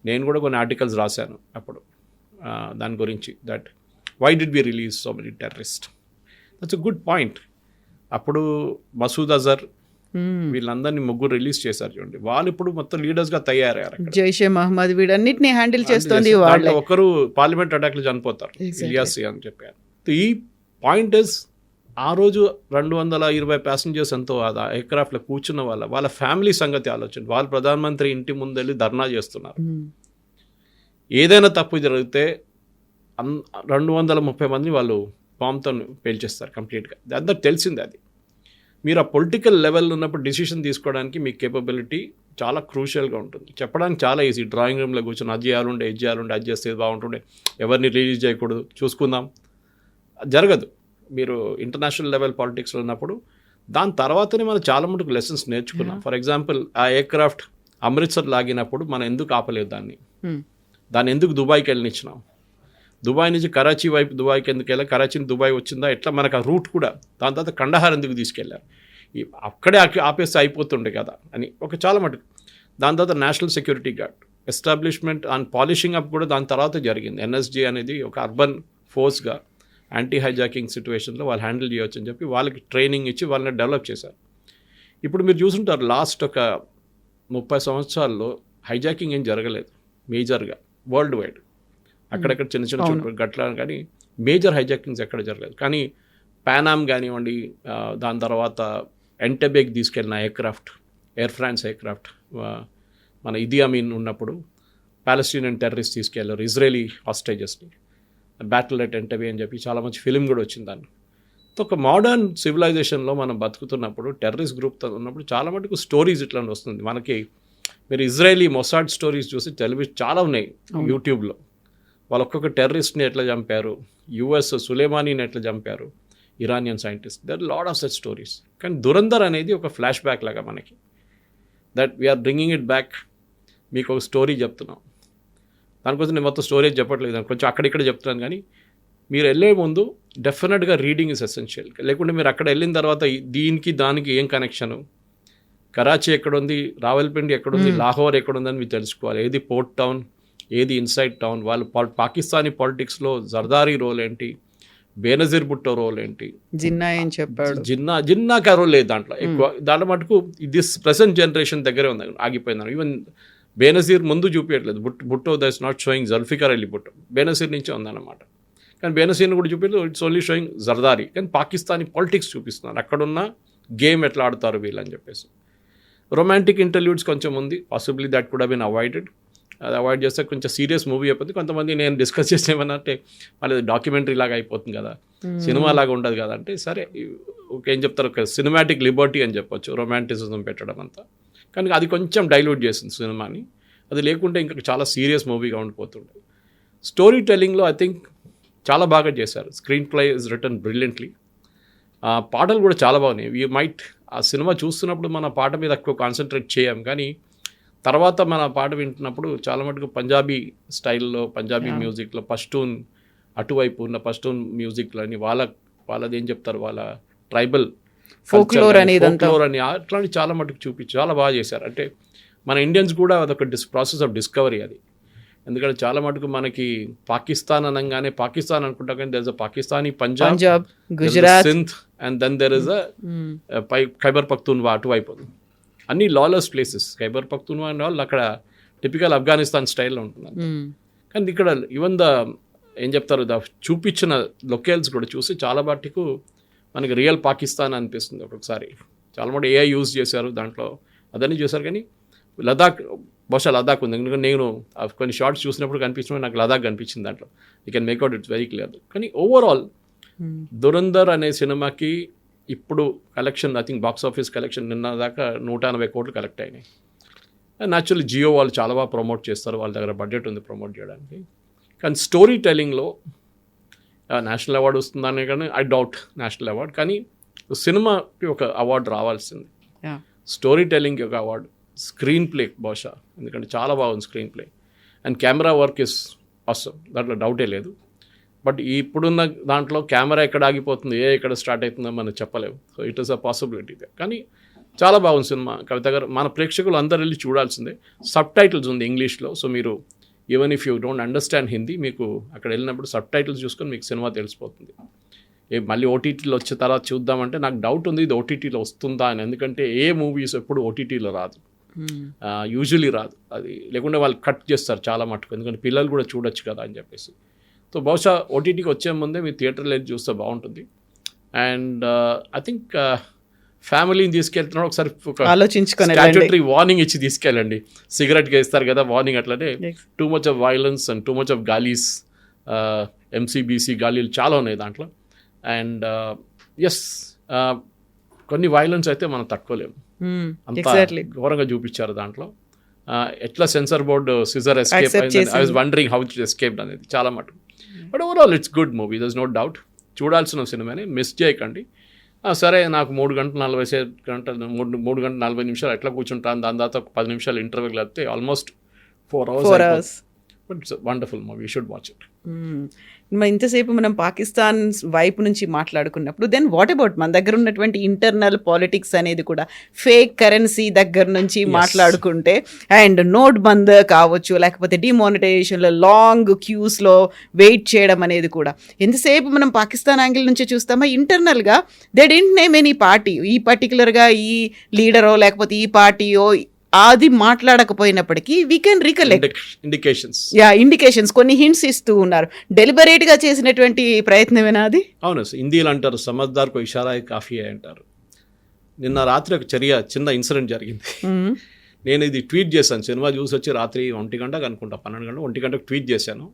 నేను కూడా కొన్ని ఆర్టికల్స్ రాశాను అప్పుడు దాని గురించి, that why did we release so many terrorist. That's a good point. అప్పుడు మసూద్ అజర్ వీళ్ళందరినీ ముగ్గురు రిలీజ్ చేశారు చూడండి, వాళ్ళు ఇప్పుడు మొత్తం లీడర్స్గా తయారయ్యారు. జైషే మహమ్మద్ వీడన్నిటిని హ్యాండిల్ చేస్తుంది. ఒకరు పార్లమెంట్ అటాక్లు చనిపోతారు, ఇలియాసి అని చెప్పారు. ఈ పాయింట్ ఇస్ ఆ రోజు 220 passengers ఎంతో ఆ ఎయిర్క్రాఫ్ట్లో కూర్చున్న వాళ్ళ ఫ్యామిలీ సంగతి ఆలోచన. వాళ్ళు ప్రధానమంత్రి ఇంటి ముందు వెళ్ళి ధర్నా చేస్తున్నారు. ఏదైనా తప్పు జరిగితే 230 మంది వాళ్ళు బాంబ్తో పేల్చేస్తారు కంప్లీట్గా. అందరికి తెలిసిందే అది. మీరు ఆ పొలిటికల్ లెవెల్లో ఉన్నప్పుడు డిసిషన్ తీసుకోవడానికి మీ కేపబిలిటీ చాలా క్రూషియల్గా ఉంటుంది. చెప్పడానికి చాలా ఈజీ, డ్రాయింగ్ రూమ్లో కూర్చొని అది చేయాలంటే అది చేస్తే బాగుంటుండే, ఎవరిని రిలీజ్ చేయకూడదు, చూసుకుందాం. జరగదు. మీరు ఇంటర్నేషనల్ లెవెల్ పాలిటిక్స్లో ఉన్నప్పుడు దాని తర్వాతనే మనం చాలా మటుకు లెసన్స్ నేర్చుకున్నాం. ఫర్ ఎగ్జాంపుల్ ఆ ఎయిర్క్రాఫ్ట్ అమృత్సర్ లాగినప్పుడు మనం ఎందుకు ఆపలేదు దాన్ని ఎందుకు దుబాయ్కి వెళ్ళనిచ్చినాం, దుబాయ్ నుంచి కరాచీ వైపు దుబాయ్కి ఎందుకు వెళ్ళా, కరాచీ నుంచి దుబాయ్ వచ్చిందా, ఎట్లా మనకు ఆ రూట్ కూడా. దాని తర్వాత కండహార్ ఎందుకు తీసుకెళ్ళారు, అక్కడే ఆపేస్తే అయిపోతుండే కదా అని ఒక చాలా మటుకు. దాని తర్వాత national Security gourd establishment and polishing up కూడా దాని తర్వాత జరిగింది. ఎన్ఎస్జీ అనేది ఒక అర్బన్ ఫోర్స్గా యాంటీ హైజాకింగ్ సిచ్యువేషన్లో వాళ్ళు హ్యాండిల్ చేయొచ్చు అని చెప్పి వాళ్ళకి ట్రైనింగ్ ఇచ్చి వాళ్ళని డెవలప్ చేశారు. ఇప్పుడు మీరు చూసుంటారు లాస్ట్ ఒక 30 సంవత్సరాల్లో హైజాకింగ్ ఏం జరగలేదు మేజర్గా వరల్డ్ వైడ్. అక్కడక్కడ చిన్న చిన్న చోట్ల గట్ల కానీ మేజర్ హైజాకింగ్స్ ఎక్కడ జరగలేదు. కానీ పానామ్ కానివ్వండి, దాని తర్వాత ఎంటెబేకి తీసుకెళ్ళిన ఎయిర్ ఫ్రాన్స్ ఎయిర్క్రాఫ్ట్, మన ఇదీ అమీన్ ఉన్నప్పుడు పాలస్తీనియన్ టెర్రరిస్ట్ తీసుకెళ్లారు ఇజ్రాయలీ హాస్టేజెస్ని, బ్యాటిల్ ఎట్ ఎంటబే అని చెప్పి చాలా మంచి ఫిలిం కూడా వచ్చింది దాన్ని. ఒక మోడర్న్ సివిలైజేషన్లో మనం బతుకుతున్నప్పుడు టెర్రరిస్ట్ గ్రూప్తో ఉన్నప్పుడు చాలా మటుకు స్టోరీస్ ఇట్లా వస్తుంది మనకి. మీరు ఇజ్రాయలీ మొసాడ్ స్టోరీస్ చూసి టెలివిజన్ చాలా ఉన్నాయి యూట్యూబ్లో. వాళ్ళు ఒక్కొక్క టెర్రరిస్ట్ని ఎట్లా చంపారు, యుఎస్ సులేమానీని ఎట్లా చంపారు, Iranian scientist, there lot of such stories. కానీ దురంధర్ అనేది ఒక ఫ్లాష్ బ్యాక్ లాగా మనకి, that we are bringing it back. మీకు ఒక స్టోరీ చెప్తున్నాం, దానికోసం నేను మొత్తం స్టోరేజ్ చెప్పట్లేదు, దాని కొంచెం అక్కడిక్కడ చెప్తున్నాను. కానీ మీరు వెళ్ళే ముందు డెఫినెట్గా రీడింగ్ ఇస్ ఎసెన్షియల్. లేకుంటే మీరు అక్కడ వెళ్ళిన తర్వాత దీనికి దానికి ఏం కనెక్షను, కరాచీ ఎక్కడుంది, రావల్పిండి ఎక్కడుంది, లాహోర్ ఎక్కడుందని మీరు తెలుసుకోవాలి. ఏది పోర్ట్ టౌన్, ఏది ఇన్సైడ్ టౌన్, వాళ్ళు పాకిస్తానీ పాలిటిక్స్లో జర్దారీ రోల్ ఏంటి, బేనజీర్ భుట్టో రోల్ ఏంటి, జిన్నా ఏం చెప్పాడు, జిన్నా రోల్ లేదు దాంట్లో ఎక్కువ. దాంట్లో మటుకు దిస్ ప్రెసెంట్ జనరేషన్ దగ్గరే ఉంది, ఆగిపోయింది. ఈవెన్ బేనజీర్ ముందు చూపించట్లేదు, Bhutto that is not showing Zulfikar Ali Bhutto, Benazir నుంచే ఉందన్నమాట. కానీ బేనజీర్ని కూడా చూపించలేదు, ఇట్స్ ఓన్లీ షోయింగ్ జర్దారీ. కానీ పాకిస్తానీ పాలిటిక్స్ చూపిస్తున్నారు, అక్కడున్న గేమ్ ఎట్లా ఆడతారు వీళ్ళని చెప్పేసి. రొమాంటిక్ ఇంటర్వ్యూడ్స్ కొంచెం ఉంది, possibly that could have been avoided. అది అవాయిడ్ చేస్తే కొంచెం సీరియస్ మూవీ అయిపోతుంది. కొంతమంది నేను డిస్కస్ చేసేమనంటే మళ్ళీ డాక్యుమెంటరీ లాగా అయిపోతుంది కదా, సినిమా లాగా ఉండదు కదా అంటే, సరే ఓకే ఏం చెప్తారు, ఒక సినిమాటిక్ లిబర్టీ అని చెప్పొచ్చు రొమాంటిసిజం పెట్టడం అంతా. కానీ అది కొంచెం డైల్యూట్ చేసింది సినిమాని. అది లేకుంటే ఇంకా చాలా సీరియస్ మూవీగా ఉండిపోతుండే. స్టోరీ టెల్లింగ్లో ఐ థింక్ చాలా బాగా చేశారు. Screen play is return brilliantly. పాటలు కూడా చాలా బాగున్నాయి. యూ మైట్ ఆ సినిమా చూస్తున్నప్పుడు మన పాట మీద ఎక్కువ కాన్సన్ట్రేట్ చేయం, కానీ తర్వాత మన పాట వింటున్నప్పుడు చాలా మటుకు పంజాబీ స్టైల్లో, పంజాబీ మ్యూజిక్లో పష్టూన్ అటువైపు ఉన్న పష్టూన్ మ్యూజిక్లో అని వాళ్ళది ఏం చెప్తారు, వాళ్ళ ట్రైబల్ ఫోక్లోర్ అని అట్లాంటి చాలా మటుకు చూపించి చాలా బాగా చేశారు. అంటే మన ఇండియన్స్ కూడా అదొక ప్రాసెస్ ఆఫ్ డిస్కవరీ అది. ఎందుకంటే చాలా మటుకు మనకి పాకిస్తాన్ అనగానే పాకిస్తాన్ అనుకుంటా, కానీ there is a Pakistani Punjab, Gujarat, Sindh, and then there is a Khyber Pakhtunkhwa అటువైపు. అన్ని lawless places. Khyber Pakhtunkhwa and వాళ్ళు అక్కడ టిపికల్ ఆఫ్ఘనిస్తాన్ స్టైల్లో ఉంటుంది. కానీ ఇక్కడ ఈవెన్ ఏం చెప్తారు, చూపించిన లొకేల్స్ కూడా చూసి చాలా మటుకు మనకి రియల్ పాకిస్తాన్ అనిపిస్తుంది ఒక్కొక్కసారి. చాలా మటు ఏఐ యూజ్ చేశారు దాంట్లో, అదన్నీ చేశారు. కానీ బహుశా లదాఖ్ ఉంది, ఎందుకంటే నేను కొన్ని షార్ట్స్ చూసినప్పుడు కనిపించినప్పుడు నాకు లదాఖ్ కనిపించింది దాంట్లో. You can make out it's very clear. కానీ ఓవరాల్ దురంధర్ అనే సినిమాకి ఇప్పుడు collection, I think box office collection నిన్న దాకా 180 కోట్లు కలెక్ట్ అయినాయి. న్యాచురల్లీ జియో వాళ్ళు చాలా బాగా ప్రమోట్ చేస్తారు, వాళ్ళ దగ్గర బడ్జెట్ ఉంది ప్రమోట్ చేయడానికి. కానీ స్టోరీ టెల్లింగ్లో నేషనల్ అవార్డు వస్తుందని కానీ ఐ డౌట్ నేషనల్ అవార్డు. కానీ సినిమాకి ఒక అవార్డు రావాల్సింది, స్టోరీ టెల్లింగ్కి ఒక అవార్డు, స్క్రీన్ ప్లే బహుశా, ఎందుకంటే చాలా బాగుంది screen play, and camera work is అవసరం, దాంట్లో డౌటే లేదు. బట్ ఇప్పుడున్న దాంట్లో కెమెరా ఎక్కడ ఆగిపోతుంది, ఎక్కడ స్టార్ట్ అవుతుందో మనం చెప్పలేము. So it is a possibility. కానీ చాలా బాగుంది సినిమా. కవిత గారు, మన ప్రేక్షకులు అందరూ వెళ్ళి చూడాల్సిందే. సబ్ టైటిల్స్ ఉంది ఇంగ్లీష్లో, సో మీరు even if you don't understand Hindi, మీకు అక్కడ వెళ్ళినప్పుడు సబ్ టైటిల్స్ చూసుకొని మీకు సినిమా తెలిసిపోతుంది. మళ్ళీ ఓటీటీలో వచ్చే తర్వాత చూద్దామంటే నాకు డౌట్ ఉంది ఇది ఓటీటీలో వస్తుందా అని. ఎందుకంటే ఏ మూవీస్ ఎప్పుడు ఓటీటీలో రాదు, యూజువలీ రాదు. అది లేకుంటే వాళ్ళు కట్ చేస్తారు చాలా మటుకు, ఎందుకంటే పిల్లలు కూడా చూడొచ్చు కదా అని చెప్పేసి. సో బహుశా ఓటీటీకి వచ్చే ముందే మీరు థియేటర్లో వెళ్ళి చూస్తే బాగుంటుంది. అండ్ ఐ థింక్ ఫ్యామిలీని తీసుకెళ్తున్నాడు, ఒకసారి స్టాట్యూటరీ వార్నింగ్ ఇచ్చి తీసుకెళ్ళండి. సిగరెట్గా ఇస్తారు కదా వార్నింగ్, అట్లనే too much of violence and too much of gaalis, MCBC గాలీలు చాలా ఉన్నాయి దాంట్లో. అండ్ ఎస్, కొన్ని వైలెన్స్ అయితే మనం తట్టుకోలేము, అంత ఘోరంగా చూపించారు దాంట్లో. ఎట్లా సెన్సార్ బోర్డు సిజర్ ఎస్కేప్ అయింది, I was wondering how it escaped అనేది చాలా మటుకు. But overall it's good movie, there is no doubt. చూడాల్సిన సినిమాని మిస్ చేయకండి. సరే నాకు 3 గంటలు 40 నిమిషాలు ఎట్లా కూర్చుంటాను, దాని తర్వాత ఒక 10 నిమిషాలు ఇంటర్వ్యూలు వెళ్తే almost 4 hours. But it's wonderful movie, you should watch it. మరి ఇంతసేపు మనం పాకిస్తాన్ వైపు నుంచి మాట్లాడుకున్నప్పుడు దెన్ వాట్ అబౌట్ మన దగ్గర ఉన్నటువంటి ఇంటర్నల్ పాలిటిక్స్ అనేది కూడా ఫేక్ కరెన్సీ దగ్గర నుంచి మాట్లాడుకుంటే అండ్ నోట్ బంద్ కావచ్చు, లేకపోతే డిమానిటైజేషన్లో లాంగ్ క్యూస్లో వెయిట్ చేయడం అనేది కూడా ఎంతసేపు మనం పాకిస్తాన్ యాంగిల్ నుంచి చూస్తామా, ఇంటర్నల్గా they didn't name any party, ఈ పర్టికులర్గా ఈ లీడరో లేకపోతే ఈ పార్టీయో అది మాట్లాడకపోయినప్పటికీ వీ కెన్ రికలెక్ట్ ఇండికేషన్స్ కొన్ని హింట్స్ ఇస్తూ ఉన్నారు. డెలిబరేట్ గా చేసినటువంటి ప్రయత్నమేనా అది? అవును, హిందీలో అంటారు సమజ్దార్ కో ఇషారా కాఫీ అంటారు. నిన్న రాత్రి ఒక చిన్న ఇన్సిడెంట్ జరిగింది. నేను ఇది ట్వీట్ చేశాను, సినిమా చూసి వచ్చి రాత్రి 1 గంటకు అనుకుంటా, 12 గంటలకు 1 గంటకు ట్వీట్ చేశాను.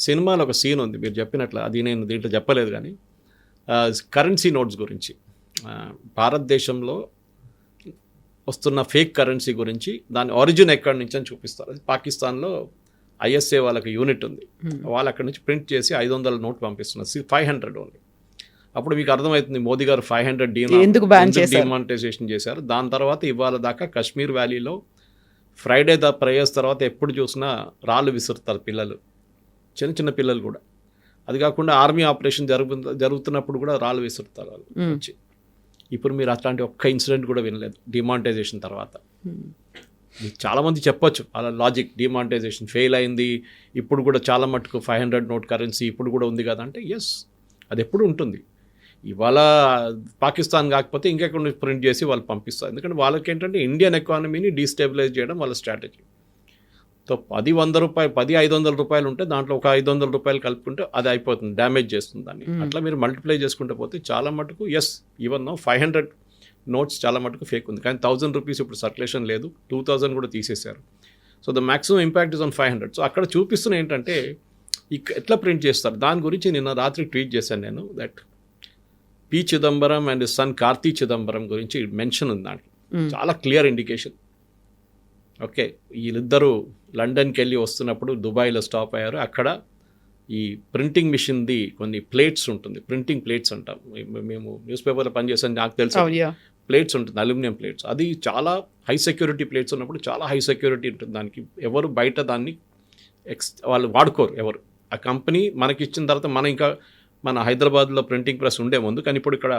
సినిమాలో ఒక సీన్ ఉంది మీరు చెప్పినట్లు, అది నేను దీంట్లో చెప్పలేదు కానీ కరెన్సీ నోట్స్ గురించి, భారతదేశంలో వస్తున్న ఫేక్ కరెన్సీ గురించి, దాని ఆరిజిన్ ఎక్కడి నుంచి అని చూపిస్తారు. అది పాకిస్తాన్లో ఐఎస్ఏ వాళ్ళకి యూనిట్ ఉంది, వాళ్ళు అక్కడి నుంచి ప్రింట్ చేసి 500 నోట్ పంపిస్తున్నారు, 500 ఓన్లీ. అప్పుడు మీకు అర్థమవుతుంది మోదీ గారు 500 డిమానిటైజేషన్ చేశారు. దాని తర్వాత ఇవాళ దాకా కాశ్మీర్ వ్యాలీలో ఫ్రైడే ప్రేయర్స్ తర్వాత ఎప్పుడు చూసినా రాళ్ళు విసురుతారు పిల్లలు, చిన్న పిల్లలు కూడా. అది కాకుండా ఆర్మీ ఆపరేషన్ జరుగుతున్నప్పుడు కూడా రాళ్ళు విసురుతారు వాళ్ళు వచ్చి. ఇప్పుడు మీరు అట్లాంటి ఒక్క ఇన్సిడెంట్ కూడా వినలేదు డిమానిటైజేషన్ తర్వాత. మీకు చాలామంది చెప్పొచ్చు అలా లాజిక్, డిమానిటైజేషన్ ఫెయిల్ అయింది, ఇప్పుడు కూడా చాలా మటుకు 500 నోట్ కరెన్సీ ఇప్పుడు కూడా ఉంది కదా అంటే, ఎస్ అది ఎప్పుడు ఉంటుంది. ఇవాళ పాకిస్తాన్ కాకపోతే ఇంకెక్కడ ప్రింట్ చేసి వాళ్ళు పంపిస్తారు. ఎందుకంటే వాళ్ళకి ఏంటంటే ఇండియన్ ఎకానమీని డీస్టెబిలైజ్ చేయడం వాళ్ళ స్ట్రాటజీ. సో 10-100 రూపాయలు, 10-500 రూపాయలు ఉంటే దాంట్లో ఒక 500 రూపాయలు కలుపుకుంటే అది అయిపోతుంది, డ్యామేజ్ చేస్తుంది దాన్ని. అట్లా మీరు మల్టిప్లై చేసుకుంటే పోతే చాలా మటుకు ఎస్ ఈవెన్ 500 నోట్స్ చాలా మటుకు ఫేక్ ఉంది. కానీ 1000 రూపీస్ ఇప్పుడు సర్క్యులేషన్ లేదు, 2000 కూడా తీసేశారు. So the maximum impact is on 500. So అక్కడ చూపిస్తున్న ఏంటంటే ఎట్లా ప్రింట్ చేస్తారు దాని గురించి నిన్న రాత్రి ట్వీట్ చేశాను నేను. That P Chidambaram and son Karti Chidambaram గురించి మెన్షన్ ఉంది దాంట్లో, చాలా క్లియర్ ఇండికేషన్. ఓకే, వీళ్ళిద్దరూ లండన్కి వెళ్ళి వస్తున్నప్పుడు దుబాయ్లో స్టాప్ అయ్యారు. అక్కడ ఈ ప్రింటింగ్ మిషన్ది కొన్ని ప్లేట్స్ ఉంటుంది, ప్రింటింగ్ ప్లేట్స్ అంటాం మేము, న్యూస్ పేపర్లో పనిచేసాను నాకు తెలుసు. ప్లేట్స్ ఉంటుంది, అల్యూమినియం ప్లేట్స్. అది చాలా హై సెక్యూరిటీ ప్లేట్స్ ఉన్నప్పుడు చాలా హై సెక్యూరిటీ ఉంటుంది దానికి. ఎవరు బయట దాన్ని వాళ్ళు వాడుకోరు ఎవరు. ఆ కంపెనీ మనకి ఇచ్చిన తర్వాత మన హైదరాబాద్లో ప్రింటింగ్ ప్రెస్ ఉండే ముందు, కానీ ఇప్పుడు ఇక్కడ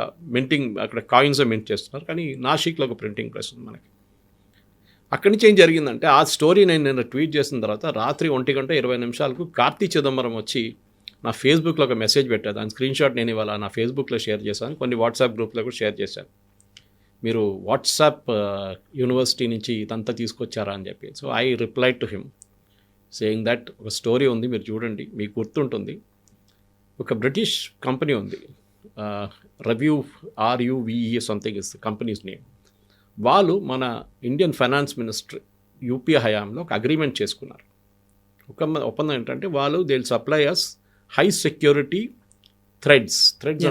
అక్కడ కాయిన్స్ మింట్ చేస్తున్నారు. కానీ నాసిక్లో ఒక ప్రింటింగ్ ప్రెస్ ఉంది మనకి. అక్కడి నుంచి ఏం జరిగిందంటే ఆ స్టోరీ నేను ట్వీట్ చేసిన తర్వాత రాత్రి 1:20 కార్తీ చిదంబరం వచ్చి నా ఫేస్బుక్లో ఒక మెసేజ్ పెట్టారు. దాని స్క్రీన్ షాట్ నేను ఇవాళ నా ఫేస్బుక్లో షేర్ చేశాను, కొన్ని వాట్సాప్ గ్రూప్లో కూడా షేర్ చేశాను. మీరు వాట్సాప్ యూనివర్సిటీ నుంచి ఇదంతా తీసుకొచ్చారా అని చెప్పి. So I replied to him saying that ఒక స్టోరీ ఉంది, మీరు చూడండి, మీకు గుర్తుంటుంది. ఒక బ్రిటిష్ కంపెనీ ఉంది, RUVE something is companies name. వాళ్ళు మన ఇండియన్ ఫైనాన్స్ మినిస్టర్ యూపీఏ హయాంలో ఒక అగ్రిమెంట్ చేసుకున్నారు. ఒక ఒప్పందం ఏంటంటే వాళ్ళు they will supply us high security threads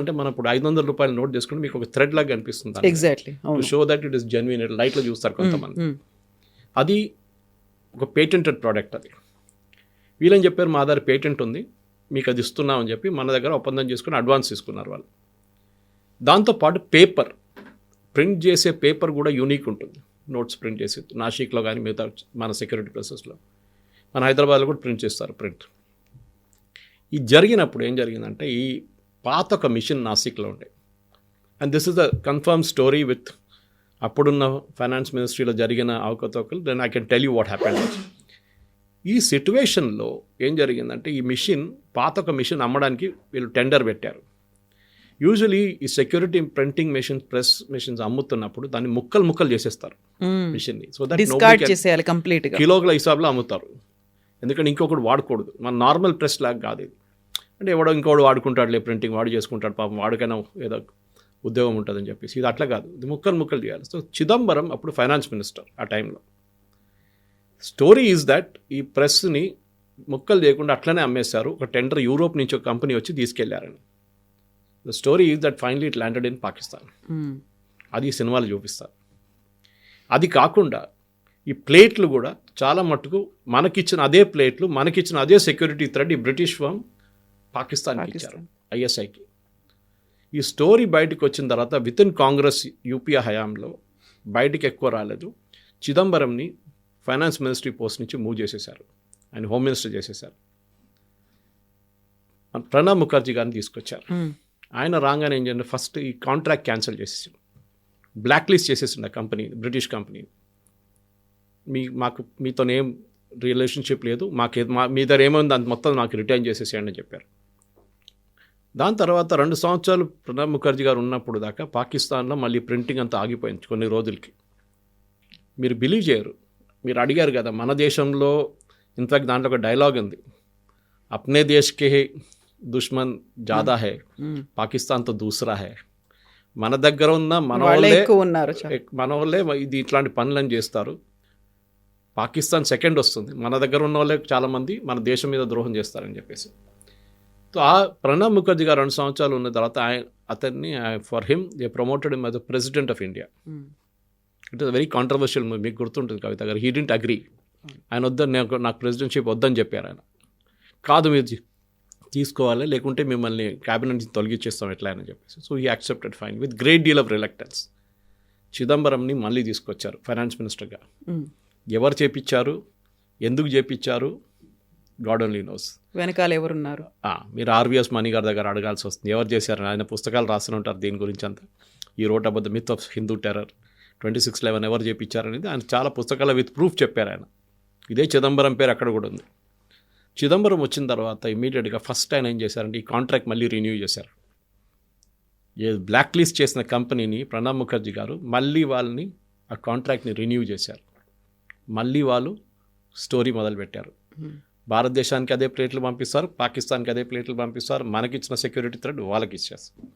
అంటే మనం ఇప్పుడు 500 రూపాయలు నోట్ చేసుకుంటే మీకు ఒక థ్రెడ్ లాగా కనిపిస్తుంది, exactly to show that it is genuine. లైట్లో చూస్తారు కొంతమంది. అది ఒక పేటెంటెడ్ ప్రోడక్ట్. అది వీళ్ళని చెప్పారు మా దగ్గర పేటెంట్ ఉంది, మీకు అది ఇస్తున్నామని చెప్పి మన దగ్గర ఒప్పందం చేసుకుని అడ్వాన్స్ తీసుకున్నారు వాళ్ళు. దాంతోపాటు పేపర్ ప్రింట్ చేసే పేపర్ కూడా యూనిక్ ఉంటుంది, నోట్స్ ప్రింట్ చేసి నాసిక్లో కానీ మిగతా మన సెక్యూరిటీ ప్లేసెస్లో, మన హైదరాబాద్లో కూడా ప్రింట్ చేస్తారు ప్రింట్. ఇది జరిగినప్పుడు ఏం జరిగిందంటే ఈ పాత ఒక మిషన్ నాసిక్లో ఉండే, and this is the confirm story with అప్పుడున్న ఫైనాన్స్ మినిస్ట్రీలో జరిగిన అవకతవకలు. Then I can tell you what happened. ఈ సిట్యువేషన్లో ఏం జరిగిందంటే ఈ మిషన్, పాత ఒక మిషన్ అమ్మడానికి వీళ్ళు టెండర్ పెట్టారు. యూజువలీ ఈ security printing machines, press machines అమ్ముతున్నప్పుడు దాన్ని ముక్కలు చేసేస్తారు మిషన్ని. సో దట్ కంప్లీట్గా కిలోల హిసాబ్లో అమ్ముతారు, ఎందుకంటే ఇంకొకటి వాడకూడదు. మన నార్మల్ ప్రెస్ లాగా కాదు ఇది. అంటే ఇంకోడు వాడుకుంటాడులే ప్రింటింగ్, వాడు చేసుకుంటాడు పాపం, వాడికైనా ఏదో ఉద్యోగం ఉంటుందని చెప్పేసి. ఇది అట్లా కాదు, ఇది ముక్కలు చేయాలి. సో చిదంబరం అప్పుడు ఫైనాన్స్ మినిస్టర్ ఆ టైంలో. స్టోరీ ఈజ్ దట్ ఈ ప్రెస్ని ముక్కలు చేయకుండా అట్లనే అమ్మేశారు. ఒక టెండర్ యూరోప్ నుంచి ఒక కంపెనీ వచ్చి తీసుకెళ్లారని. The story is that finally it landed in Pakistan. అది సినిమాలు చూపిస్తారు. అది కాకుండా ఈ ప్లేట్లు కూడా చాలా మట్టుకు మనకిచ్చిన అదే ప్లేట్లు, మనకిచ్చిన అదే సెక్యూరిటీ థ్రెడ్ ఈ బ్రిటిష్ ఫర్మ్ పాకిస్తాన్కి ఇచ్చారు, ఐఎస్ఐకి. ఈ స్టోరీ బయటకు వచ్చిన తర్వాత విత్ ఇన్ కాంగ్రెస్ యూపీఏ హయాంలో బయటికి ఎక్కువ రాలేదు. చిదంబరంని ఫైనాన్స్ మినిస్ట్రీ పోస్ట్ నుంచి మూవ్ చేసేశారు. ఆయన హోమ్ మినిస్టర్ చేసేసారు. ప్రణబ్ ముఖర్జీ గారిని తీసుకొచ్చారు. ఆయన రాగానే ఏం చేయండి, ఫస్ట్ ఈ కాంట్రాక్ట్ క్యాన్సిల్ చేసేసాడు, బ్లాక్ లిస్ట్ చేసేసిండు ఆ కంపెనీ, బ్రిటిష్ కంపెనీ. మీతో ఏం రిలేషన్షిప్ లేదు, మీ దగ్గర ఏమైంది అంత మొత్తం నాకు రిటర్న్ చేసేసేయండి అని చెప్పారు. దాని తర్వాత 2 సంవత్సరాలు ప్రణబ్ ముఖర్జీ గారు ఉన్నప్పుడు దాకా పాకిస్తాన్లో మళ్ళీ ప్రింటింగ్ అంతా ఆగిపోయింది కొన్ని రోజులకి. మీరు బిలీవ్ చేయరు, మీరు అడిగారు కదా మన దేశంలో, ఇన్ఫాక్ట్ దాంట్లో ఒక డైలాగ్ ఉంది, అప్నే దేశ్కే దుష్మన్ జాదా హై, పాకిస్తాన్తో దూసరా హై. మన దగ్గర ఉన్న మన వాళ్ళే ఇది ఇట్లాంటి పనులను చేస్తారు, పాకిస్తాన్ సెకండ్ వస్తుంది, మన దగ్గర ఉన్న వాళ్ళే చాలామంది మన దేశం మీద ద్రోహం చేస్తారని చెప్పేసి. సో ఆ ప్రణబ్ ముఖర్జీ గారు 2 సంవత్సరాలు ఉన్న తర్వాత అతన్ని for him they promoted him as the president of India. It is very controversial, మీకు గుర్తుంటుంది కవిత గారు. హీ డింట్ అగ్రీ, ఆయన వద్దని, నాకు ప్రెసిడెంట్షిప్ వద్దని చెప్పారు ఆయన. కాదు మీరు తీసుకోవాలి, లేకుంటే మిమ్మల్ని క్యాబినెట్ నుంచి తొలగించేస్తాం ఎట్లా అని చెప్పేసి. So he accepted fine with great deal of reluctance. చిదంబరంని మళ్ళీ తీసుకొచ్చారు ఫైనాన్స్ మినిస్టర్గా. ఎవరు చేపించారు, ఎందుకు చేపించారు, గాడ్ ఓన్లీ నోస్. వెనకాల ఎవరున్నారు, మీరు ఆర్వీఎస్ మణి గారి దగ్గర అడగాల్సి వస్తుంది, ఎవరు చేశారు. ఆయన పుస్తకాలు రాస్తూనే ఉంటారు దీని గురించి అంతా. ఈ wrote about the myth of Hindu terror, 26/11 ఎవరు చేపించారనేది ఆయన చాలా పుస్తకాలు విత్ ప్రూఫ్ చెప్పారు ఆయన. ఇదే చిదంబరం పేరు అక్కడ కూడా ఉంది. చిదంబరం వచ్చిన తర్వాత ఇమీడియట్గా ఫస్ట్ ఆయన ఏం చేశారంటే ఈ కాంట్రాక్ట్ మళ్ళీ రెన్యూ చేశారు. బ్లాక్ లిస్ట్ చేసిన కంపెనీని ప్రణబ్ ముఖర్జీ గారు మళ్ళీ వాళ్ళని ఆ కాంట్రాక్ట్ని రెన్యూ చేశారు. మళ్ళీ వాళ్ళు స్టోరీ మొదలుపెట్టారు. భారతదేశానికి అదే ప్లేట్లు పంపిస్తారు, పాకిస్తాన్కి అదే ప్లేట్లు పంపిస్తారు, మనకిచ్చిన సెక్యూరిటీ థ్రెడ్ వాళ్ళకి ఇచ్చేస్తారు.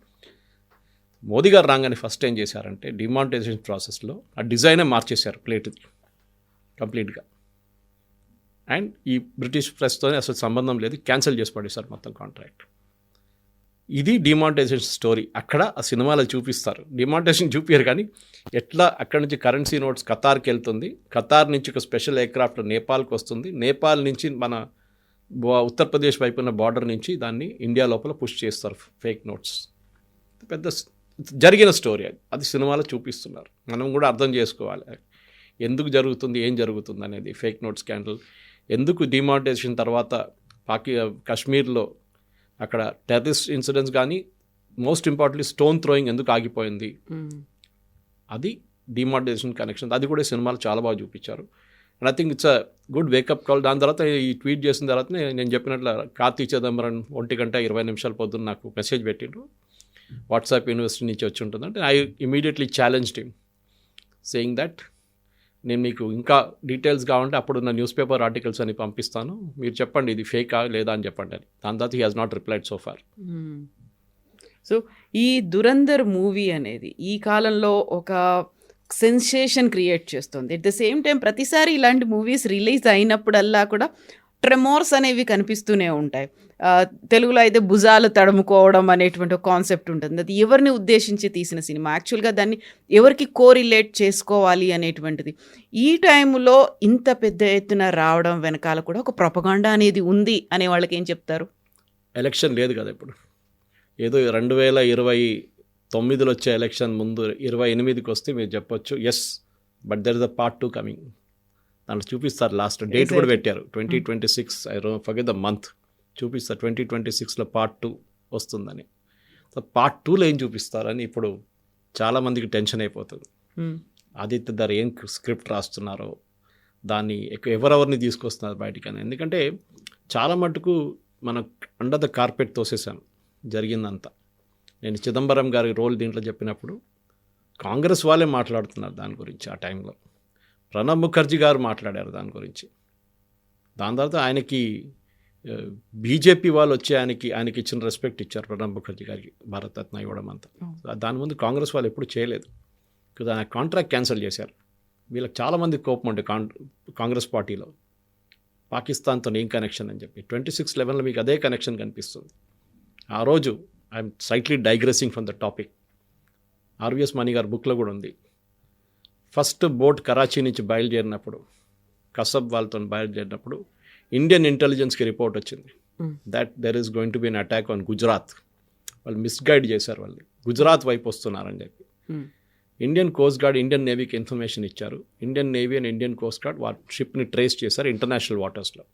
మోదీ గారు రాగానే ఫస్ట్ ఏం చేశారంటే డిమానిటైజేషన్ ప్రాసెస్లో ఆ డిజైనే మార్చేశారు ప్లేట్ది కంప్లీట్గా. అండ్ ఈ బ్రిటిష్ ప్రెస్తో అసలు సంబంధం లేదు, క్యాన్సిల్ చేసి పడేశారు మొత్తం కాంట్రాక్ట్. ఇది డిమానిటైజేషన్ స్టోరీ. అక్కడ ఆ సినిమాలో చూపిస్తారు, డిమానిటైజేషన్ చూపించారు కానీ ఎట్లా అక్కడ నుంచి కరెన్సీ నోట్స్ ఖతార్కి వెళ్తుంది, ఖతార్ నుంచి ఒక స్పెషల్ ఎయిర్క్రాఫ్ట్ నేపాల్కి వస్తుంది, నేపాల్ నుంచి మన ఉత్తరప్రదేశ్ వైపు ఉన్న బార్డర్ నుంచి దాన్ని ఇండియా లోపల పుష్ చేస్తారు ఫేక్ నోట్స్. పెద్ద జరిగిన స్టోరీ అది సినిమాలో చూపిస్తున్నారు. మనం కూడా అర్థం చేసుకోవాలి ఎందుకు జరుగుతుంది, ఏం జరుగుతుంది అనేది. ఫేక్ నోట్ స్కాండల్ ఎందుకు, డిమానిటైజేషన్ తర్వాత కాశ్మీర్లో అక్కడ టెర్రరిస్ట్ ఇన్సిడెంట్స్ కానీ, మోస్ట్ ఇంపార్టెంట్లీ స్టోన్ థ్రోయింగ్ ఎందుకు ఆగిపోయింది, అది డిమానిటైజేషన్ కనెక్షన్. అది కూడా సినిమాలు చాలా బాగా చూపించారు. And I think it's a good wake up call. దాని తర్వాత ఈ ట్వీట్ చేసిన తర్వాత నేను చెప్పినట్లు కార్తీ చిదంబరం 1:20 పొద్దున్న నాకు మెసేజ్ పెట్టిండ్రు, వాట్సాప్ యూనివర్సిటీ నుంచి వచ్చి ఉంటుంది అంటే. I immediately challenged him saying that నేను మీకు ఇంకా డీటెయిల్స్ కావాలంటే అప్పుడున్న న్యూస్ పేపర్ ఆర్టికల్స్ అని పంపిస్తాను, మీరు చెప్పండి ఇది ఫేకా లేదా అని చెప్పండి అని. దాని తర్వాత he has not replied so far. So ఈ దురంధర్ మూవీ అనేది ఈ కాలంలో ఒక సెన్సేషన్ క్రియేట్ చేస్తుంది. ఎట్ ద సేమ్ టైం ప్రతిసారి ఇలాంటి మూవీస్ రిలీజ్ అయినప్పుడల్లా కూడా ట్రెమోర్స్ అనేవి కనిపిస్తూనే ఉంటాయి. తెలుగులో అయితే భుజాలు తడుముకోవడం అనేటువంటి ఒక కాన్సెప్ట్ ఉంటుంది. అది ఎవరిని ఉద్దేశించి తీసిన సినిమా, యాక్చువల్గా దాన్ని ఎవరికి కోరిలేట్ చేసుకోవాలి అనేటువంటిది. ఈ టైంలో ఇంత పెద్ద ఎత్తున రావడం వెనకాల కూడా ఒక ప్రొపగాండా అనేది ఉంది అనే వాళ్ళకి ఏం చెప్తారు? ఎలక్షన్ లేదు కదా ఇప్పుడు, ఏదో 2029లో వచ్చే ఎలక్షన్ ముందు 28కి వస్తే మీరు చెప్పొచ్చు yes, but there is a part 2 coming. దాంట్లో చూపిస్తారు, లాస్ట్ డేట్ కూడా పెట్టారు 2026, ఐ ఫర్గెట్ ద మంత్, చూపిస్తారు 2026లో పార్ట్ 2 వస్తుందని. సో పార్ట్ 2లో ఏం చూపిస్తారని ఇప్పుడు చాలామందికి టెన్షన్ అయిపోతుంది. ఆదిత్య ధర్ ఏం స్క్రిప్ట్ రాస్తున్నారో, దాన్ని ఎవరెవరిని తీసుకొస్తున్నారు బయటికి అని. ఎందుకంటే చాలా మటుకు మనం అండర్ ద కార్పెట్ తోసేసాం జరిగిందంతా. నేను చిదంబరం గారి రోల్ దీంట్లో చెప్పినప్పుడు కాంగ్రెస్ వాళ్ళే మాట్లాడుతున్నారు దాని గురించి. ఆ టైంలో ప్రణబ్ ముఖర్జీ గారు మాట్లాడారు దాని గురించి. దాని తర్వాత ఆయనకి బీజేపీ వాళ్ళు వచ్చి ఆయనకి ఇచ్చిన రెస్పెక్ట్ ఇచ్చారు ప్రణబ్ ముఖర్జీ గారికి, భారతరత్న ఇవ్వడం అంతా. దాని ముందు కాంగ్రెస్ వాళ్ళు ఎప్పుడు చేయలేదు. ఆయన కాంట్రాక్ట్ క్యాన్సిల్ చేశారు. వీళ్ళకి చాలామంది కోపం ఉండే కాంగ్రెస్ పార్టీలో, పాకిస్తాన్తో ఏం కనెక్షన్ అని చెప్పి. 26/11లో మీకు అదే కనెక్షన్ కనిపిస్తుంది. ఆ రోజు I'm slightly digressing from the topic, RVS Mani గారి బుక్లో కూడా ఉంది. ఫస్ట్ బోట్ కరాచీ నుంచి బయలుదేరినప్పుడు, కసబ్ వాళ్ళతో బయలుదేరినప్పుడు ఇండియన్ ఇంటెలిజెన్స్కి రిపోర్ట్ వచ్చింది that there is going to be an attack on Gujarat. వాళ్ళు మిస్గైడ్ చేశారు, వాళ్ళు గుజరాత్ వైపు వస్తున్నారని చెప్పి. ఇండియన్ కోస్ట్ గార్డ్ ఇండియన్ నేవీకి ఇన్ఫర్మేషన్ ఇచ్చారు. Indian navy and Indian coast guard షిప్ని ట్రేస్ చేశారు ఇంటర్నేషనల్ వాటర్స్లో.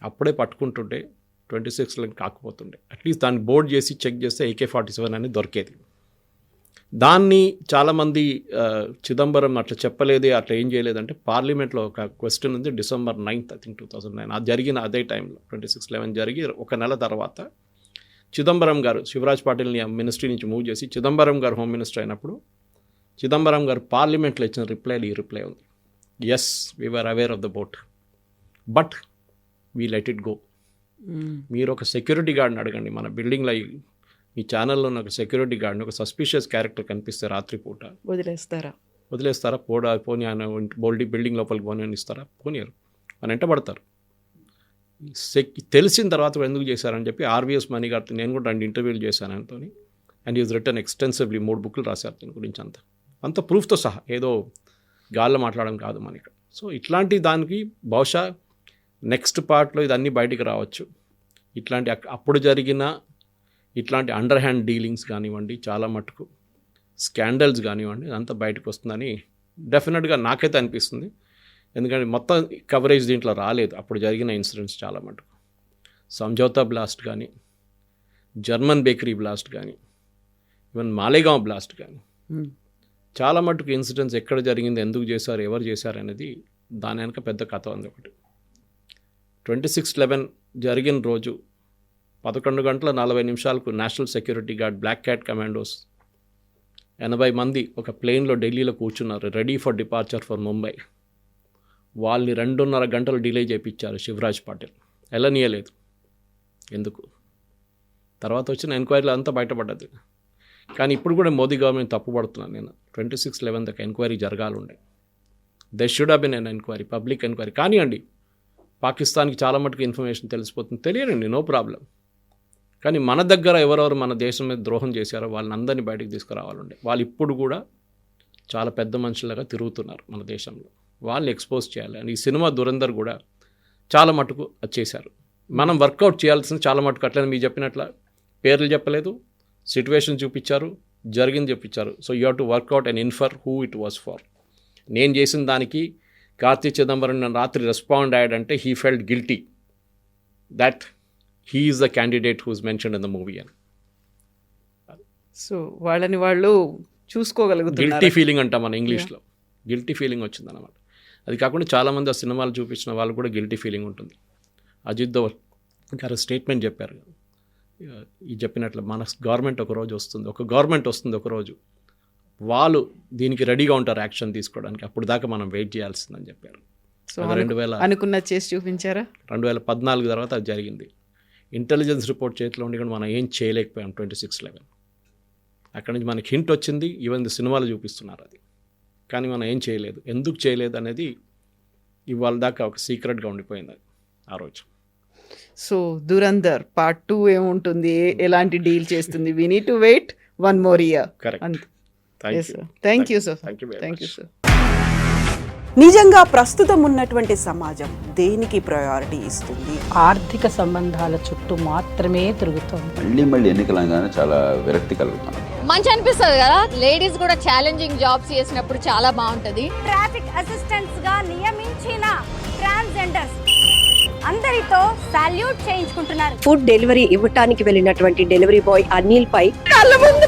అప్పుడే పట్టుకుంటుంటే 26 కాకపోతుండే. అట్లీస్ట్ దాన్ని బోర్డ్ చేసి చెక్ చేస్తే AK-47 అనేది దొరికేది. దాన్ని చాలామంది చిదంబరం అట్లా చెప్పలేదే, అట్లా ఏం చేయలేదంటే పార్లమెంట్లో ఒక క్వశ్చన్ ఉంది December 9th, I think 2009. అది జరిగిన అదే టైంలో 26/11 జరిగి ఒక నెల తర్వాత చిదంబరం గారు శివరాజ్ పాటిల్ని మినిస్ట్రీ నుంచి మూవ్ చేసి చిదంబరం గారు హోమ్ మినిస్టర్ అయినప్పుడు చిదంబరం గారు పార్లమెంట్లో ఇచ్చిన రిప్లైలో ఈ రిప్లై ఉంది. Yes, we are aware of the boat but we let it go. మీరు ఒక సెక్యూరిటీ గార్డ్ని అడగండి, మన బిల్డింగ్లో ఈ ఛానల్లో ఒక సెక్యూరిటీ గార్డ్ని, ఒక సస్పిషియస్ క్యారెక్టర్ కనిపిస్తే రాత్రిపూట వదిలేస్తారా? పోనీ ఆయన బిల్డింగ్ లోపలికి పోనీ అని ఇస్తారా? పోనీయరు, అని వెంటబడతారు. తెలిసిన తర్వాత ఎందుకు చేశారని చెప్పి RVS మణి గారితో నేను కూడా 2 ఇంటర్వ్యూలు చేశాను ఆయనతో. అండ్ ఈజ్ రిటర్న్ ఎక్స్టెన్సివ్లీ 3 బుక్లు రాశారు దీని గురించి అంత ప్రూఫ్తో సహా, ఏదో గాల్లో మాట్లాడడం కాదు మన ఇక్కడ. సో ఇట్లాంటి దానికి బహుశా నెక్స్ట్ పార్ట్లో ఇదన్నీ బయటికి రావచ్చు. ఇట్లాంటి అప్పుడు జరిగిన ఇట్లాంటి అండర్ హ్యాండ్ డీలింగ్స్ కానివ్వండి, చాలా మటుకు స్కాండల్స్ కానివ్వండి, అదంతా బయటకు వస్తుందని డెఫినెట్గా నాకైతే అనిపిస్తుంది. ఎందుకంటే మొత్తం కవరేజ్ దీంట్లో రాలేదు. అప్పుడు జరిగిన ఇన్సిడెంట్స్ చాలా మటుకు సంజోతా బ్లాస్ట్ కానీ, జర్మన్ బేకరీ బ్లాస్ట్ కానీ, ఈవెన్ మాలేగాంవ్ బ్లాస్ట్ కానీ, చాలా మటుకు ఇన్సిడెంట్స్ ఎక్కడ జరిగింది, ఎందుకు చేశారు, ఎవరు చేశారు అనేది దాని వెనక పెద్ద కథ ఉంది. ఒకటి 26/11 జరిగిన రోజు 11:40 National Security Guard black cat commandos 80 మంది ఒక ప్లేన్లో ఢిల్లీలో కూర్చున్నారు, ready for departure for Mumbai. వాళ్ళని 2.5 గంటలు డిలే చేయించారు శివరాజ్ పాటిల్. వెళ్ళనీయలేదు. ఎందుకు? తర్వాత వచ్చిన ఎంక్వైరీలో అంతా బయటపడ్డది. కానీ ఇప్పుడు కూడా మోదీ గవర్నమెంట్ తప్పుపడుతున్నాను నేను. 26/11 దాకా ఎంక్వైరీ జరగాలండే. They should have been an enquiry, public enquiry. కానివ్వండి, పాకిస్తాన్కి చాలా మటుకు ఇన్ఫర్మేషన్ తెలిసిపోతుంది, తెలియనండి, నో ప్రాబ్లం. కానీ మన దగ్గర ఎవరెవరు మన దేశం మీద ద్రోహం చేశారో వాళ్ళని అందరినీ బయటకు తీసుకురావాలండి. వాళ్ళు ఇప్పుడు కూడా చాలా పెద్ద మనుషులుగా తిరుగుతున్నారు మన దేశంలో. వాళ్ళని ఎక్స్పోజ్ చేయాలి. అండ్ ఈ సినిమా దురంధర్ కూడా చాలా మటుకు అది చేశారు. మనం వర్కౌట్ చేయాల్సింది చాలా మటుకు. అట్లనే మీరు చెప్పినట్ల పేర్లు చెప్పలేదు, సిట్యువేషన్ చూపించారు, జరిగింది చెప్పించారు. So you have to work out and infer who it was for. నేను చేసిన దానికి కార్తీ చిదంబరం నన్ను రాత్రి రెస్పాండ్ అయ్యాడంటే he felt guilty that he is the candidate whose mentioned in the movie అని. సో వాళ్ళని వాళ్ళు చూసుకోగలుగుతారు. గిల్టీ ఫీలింగ్ అంటాం మన ఇంగ్లీష్లో. గిల్టీ ఫీలింగ్ వచ్చిందన్నమాట. అది కాకుండా చాలామంది ఆ సినిమాలు చూపించిన వాళ్ళు కూడా గిల్టీ ఫీలింగ్ ఉంటుంది. అజిత్ దోవల్ గారు స్టేట్మెంట్ చెప్పారు, ఈ చెప్పినట్లు మన గవర్నమెంట్ వస్తుంది ఒకరోజు వాళ్ళు దీనికి రెడీగా ఉంటారు యాక్షన్ తీసుకోవడానికి, అప్పుడు దాకా మనం వెయిట్ చేయాల్సిందని చెప్పారు. సో 2000 చేసి చూపించారా? 2014 తర్వాత అది జరిగింది. ఇంటెలిజెన్స్ రిపోర్ట్ చేతిలో ఉండి కూడా మనం ఏం చేయలేకపోయాం. 26/11 అక్కడి నుంచి మనకి హింట్ వచ్చింది, ఈవెన్ సినిమాలు చూపిస్తున్నారు అది. కానీ మనం ఏం చేయలేదు. ఎందుకు చేయలేదు అనేది ఇవాళ దాకా ఒక సీక్రెట్గా ఉండిపోయింది అది ఆ రోజు. సో దురంధర్ పార్ట్ 2 ఏముంటుంది, ఎలాంటి డీల్ చేస్తుంది? We need to wait 1 more year. Correct. Thank you sir. Thank you sir. నిజంగా ప్రస్తుతం ఉన్నటువంటి సమాజం దేనికి ప్రయారిటీ ఇస్తుంది? ఆర్థిక సంబంధాల చుట్టూ మాత్రమే తిరుగుతోంది. మళ్ళీ ఎన్నికలంగానే చాలా విరక్తి కలుగుతున్నాం. మంచి అనిపిస్తుంది కదా, లేడీస్ కూడా ఛాలెంజింగ్ జాబ్స్ చేసినప్పుడు చాలా బాగుంటది. ట్రాఫిక్ అసిస్టెంట్స్ గా నియమించిన ట్రాన్స్జెండర్స్ అందరితో సాల్యూట్ చేయించుకుంటున్నారు. ఫుడ్ డెలివరీ ఇవ్వటానికి వెళ్ళినటువంటి డెలివరీ బాయ్ అనిల్ పై కళ్ళ ముందు